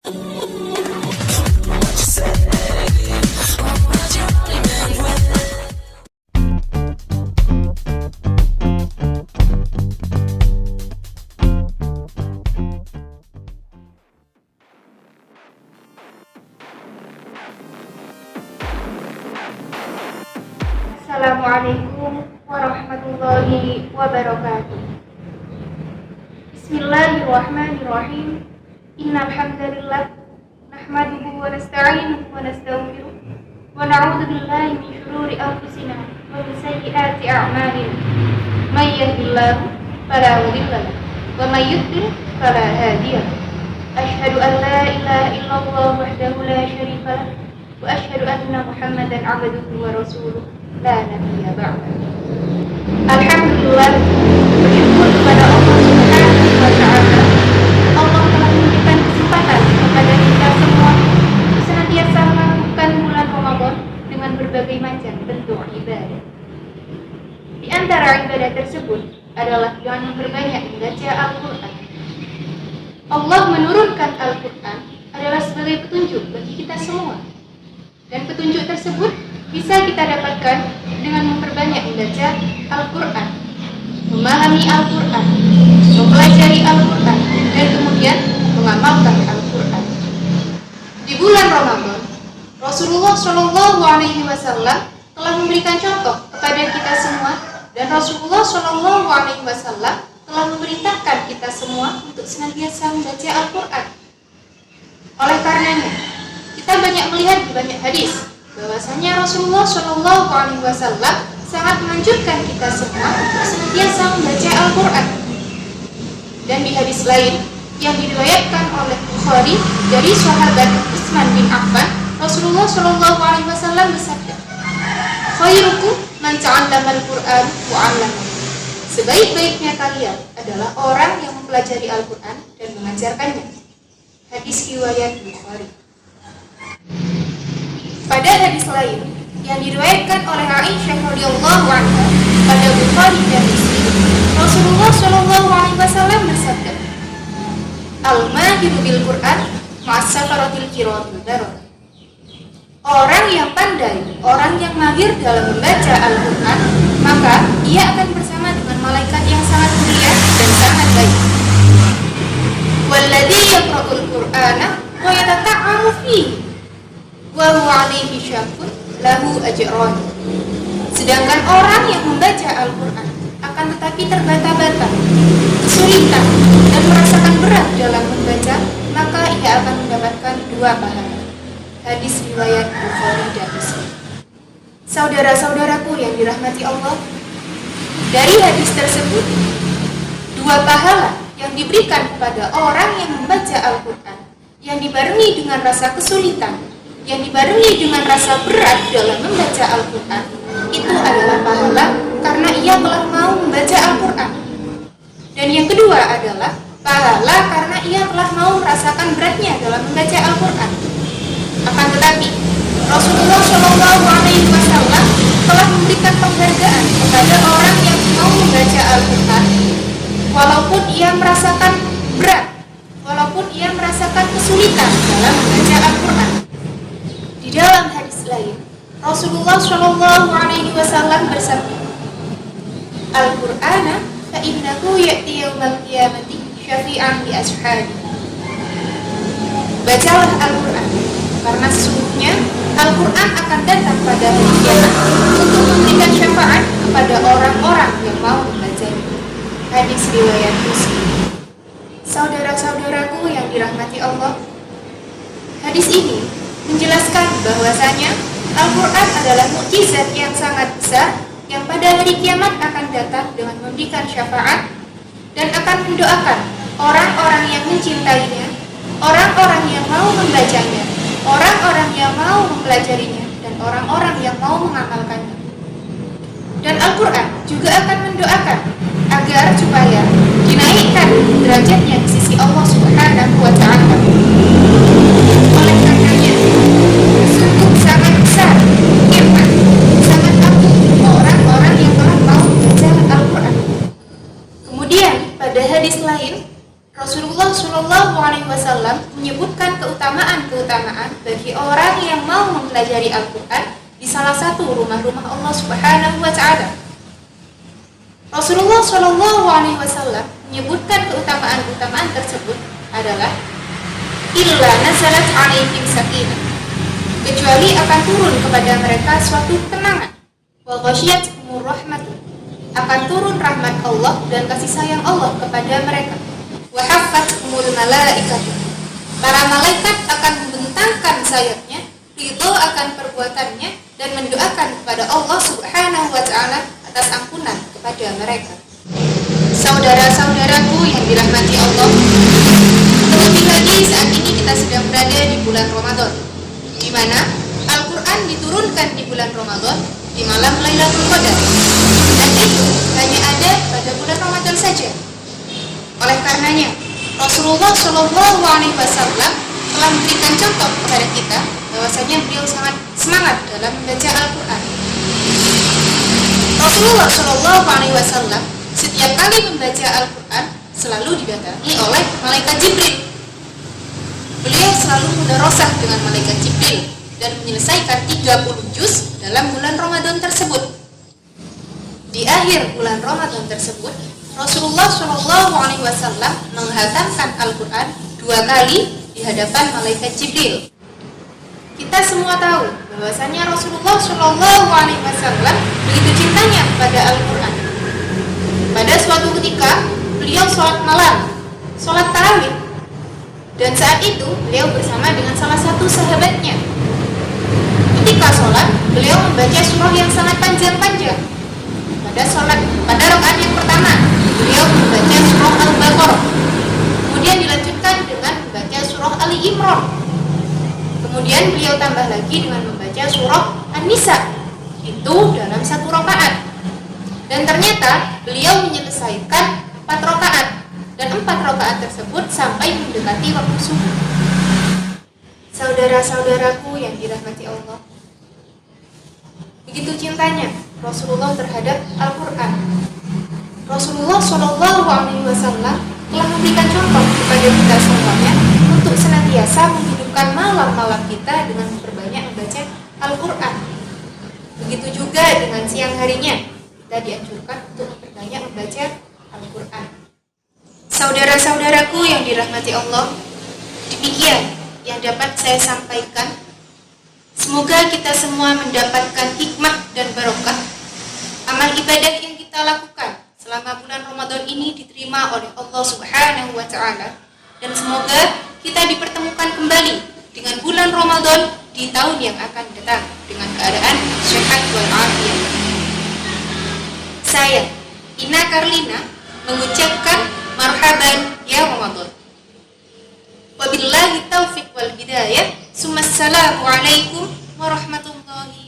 Assalamualaikum warahmatullahi wabarakatuh. Bismillahirrahmanirrahim. Innal hamdalillah nahmaduhu wa nasta'inuhu wa nastaghfiruh wa na'udzu billahi min shururi anfusina wa min sayyiati a'malina. May yahdihillahu fala mudilla lahu wa may yudlil fala hadiya lahu. Asyhadu an la ilaha illallah wahdahu la syarika lahu wa asyhadu anna Muhammadan 'abduhu wa rasuluh. La nabiyya ba'da. Alhamdulillah, bersyukur kepada Allah Subhanahu wa ta'ala. Allah telah memberikan kesempatan kepada kita semua untuk senantiasa melakukan bulan Ramadan dengan berbagai macam bentuk ibadah. Di antara ibadah tersebut adalah dengan memperbanyak membaca Al-Quran. Allah menurunkan Al-Quran adalah sebagai petunjuk bagi kita semua. Dan petunjuk tersebut bisa kita dapatkan dengan memperbanyak membaca Al-Quran, memahami Al-Quran, mempelajari Al-Quran, dan kemudian mengamalkan Al-Quran. Di bulan Ramadan, Rasulullah SAW telah memberikan contoh kepada kita semua, dan Rasulullah SAW telah memerintahkan kita semua untuk senantiasa membaca Al-Quran. Oleh karenanya, kita banyak melihat di banyak hadis bahwasanya Rasulullah SAW sangat menganjurkan kita semua untuk senantiasa membaca Al-Quran. Dan di hadis lain yang diriwayatkan oleh Bukhari dari sahabat Utsman bin Affan, Rasulullah SAW bersabda, "Khairukum man ta'allama al-Qur'an wa 'allamahu." Sebaik-baiknya kalian adalah orang yang mempelajari Al-Quran dan mengajarkannya. Hadis riwayat Bukhari. Pada hadis lain yang diriwayatkan oleh Aisyah radhiyallahu anha pada Bukhari dan Muslim, Rasulullah SAW bersabda, "Al-mahiru bil Qur'an ma'as-safaratil kiramil bararah." Orang yang pandai, orang yang mahir dalam membaca Al-Quran, maka ia akan bersama dengan malaikat yang sangat mulia dan sangat baik. Walladzi yaqra'ul Qur'ana wa yatata'amu fihi wa huwa 'alaihi syaqun lahu ajran. Sedangkan orang yang membaca Al-Quran akan tetapi terbata-bata, kesulitan, dan merasakan berat dalam membaca, maka ia akan mendapatkan 2 pahala. Hadis riwayat Bukhari dan Muslim. Saudara-saudaraku yang dirahmati Allah, dari hadis tersebut 2 pahala yang diberikan kepada orang yang membaca Al-Quran, yang dibarengi dengan rasa kesulitan, yang dibarengi dengan rasa berat dalam membaca Al-Quran, itu adalah pahala karena ia telah mau membaca Al-Quran. Dan yang kedua adalah pahala karena ia telah mau merasakan beratnya dalam membaca Al-Quran. Akan tetapi Rasulullah SAW telah memberikan penghargaan kepada orang yang mau membaca Al-Quran walaupun ia merasakan berat, walaupun ia merasakan kesulitan dalam membaca Al-Quran. Di dalam hadis lain, Rasulullah SAW bersabda, "Al-Qur'ana fa innahu ya'ti yaumal qiyamati syafi'an li ashabi." Bacalah Al-Qur'an, karena sesungguhnya Al-Qur'an akan datang pada hari kiamat untuk memberikan syafaat kepada orang-orang yang mau membacanya. Hadis riwayat Muslim. Saudara-saudaraku yang dirahmati Allah, hadis ini menjelaskan bahwasanya Al-Quran adalah mukjizat yang sangat besar yang pada hari kiamat akan datang dengan memberikan syafaat dan akan mendoakan orang-orang yang mencintainya, orang-orang yang mau membacanya, orang-orang yang mau mempelajarinya, dan orang-orang yang mau mengamalkannya. Dan Al-Quran juga akan mendoakan agar supaya dinaikkan derajatnya di sisi Allah Subhanahu wa ta'ala. Oleh karenanya, sungguh sangat besar nikmat, sangat agung orang-orang yang telah mau membaca Al-Quran. Kemudian pada hadis lain, Rasulullah SAW menyebutkan menyebutkan keutamaan-keutamaan bagi orang yang mau mempelajari Al-Quran di salah satu rumah-rumah Allah Subhanahu wa Ta'ala. Rasulullah Shallallahu Alaihi Wasallam menyebutkan keutamaan-keutamaan tersebut adalah illa nazalat alaihim sakinah, kecuali akan turun kepada mereka suatu ketenangan, wa ghasyiyatuhumur rahmatu, akan turun rahmat Allah dan kasih sayang Allah kepada mereka, wa haffathumul malaikatu, para malaikat akan membentangkan sayapnya, ridho akan perbuatannya dan mendoakan kepada Allah Subhanahu wa Ta'ala atas ampunan kepada mereka. Saudara-saudaraku yang dirahmati Allah, terlebih lagi saat ini kita sedang berada di bulan Ramadan, di mana Al-Quran diturunkan di bulan Ramadan di malam Lailatul Qadar, dan itu hanya ada pada bulan Ramadan saja. Oleh karenanya, Rasulullah Shallallahu Alaihi Wasallam telah memberikan contoh kepada kita bahwasanya beliau sangat semangat dalam membaca Al-Quran. Rasulullah Shallallahu Alaihi Wasallam setiap kali membaca Al-Quran selalu didatangi oleh malaikat Jibril. Beliau selalu mudarosah dengan malaikat Jibril dan menyelesaikan 30 juz dalam bulan Ramadan tersebut. Di akhir bulan Ramadan tersebut, Rasulullah Shallallahu Alaihi Wasallam menghatamkan Al-Quran 2 kali di hadapan malaikat Jibril. Kita semua tahu bahwasanya Rasulullah Shallallahu Alaihi Wasallam begitu cintanya kepada Al-Quran. Pada suatu ketika beliau sholat malam, sholat tarawih, dan saat itu beliau bersama dengan salah satu sahabatnya. Ketika sholat, beliau membaca surah yang sangat panjang-panjang. Pada rakaat yang pertama, beliau membaca surah Al-Baqarah. Kemudian dilanjutkan dengan membaca surah Ali Imran. Kemudian beliau tambah lagi dengan membaca surah An-Nisa. Itu dalam 1 rakaat. Dan ternyata beliau menyelesaikan 4 rakaat. Dan 4 rakaat tersebut sampai mendekati waktu subuh. Saudara-saudaraku yang dirahmati Allah, begitu cintanya Rasulullah terhadap Al-Quran. Rasulullah Shallallahu Alaihi Wasallam telah memberikan contoh kepada kita semuanya untuk senantiasa menghidupkan malam-malam kita dengan memperbanyak membaca Al-Quran. Begitu juga dengan siang harinya, kita dianjurkan untuk memperbanyak membaca Al-Quran. Saudara-saudaraku yang dirahmati Allah, demikian yang dapat saya sampaikan. Semoga kita semua mendapatkan hikmah dan barokah. Amal ibadah yang kita lakukan selama bulan Ramadan ini diterima oleh Allah Subhanahu wa Ta'ala, dan semoga kita dipertemukan kembali dengan bulan Ramadan di tahun yang akan datang dengan keadaan sehat walafiat. Saya, Ina Karlina, mengucapkan marhaban ya Ramadan. Wabillahi taufiq wal hidayah. Assalamualaikum warahmatullahi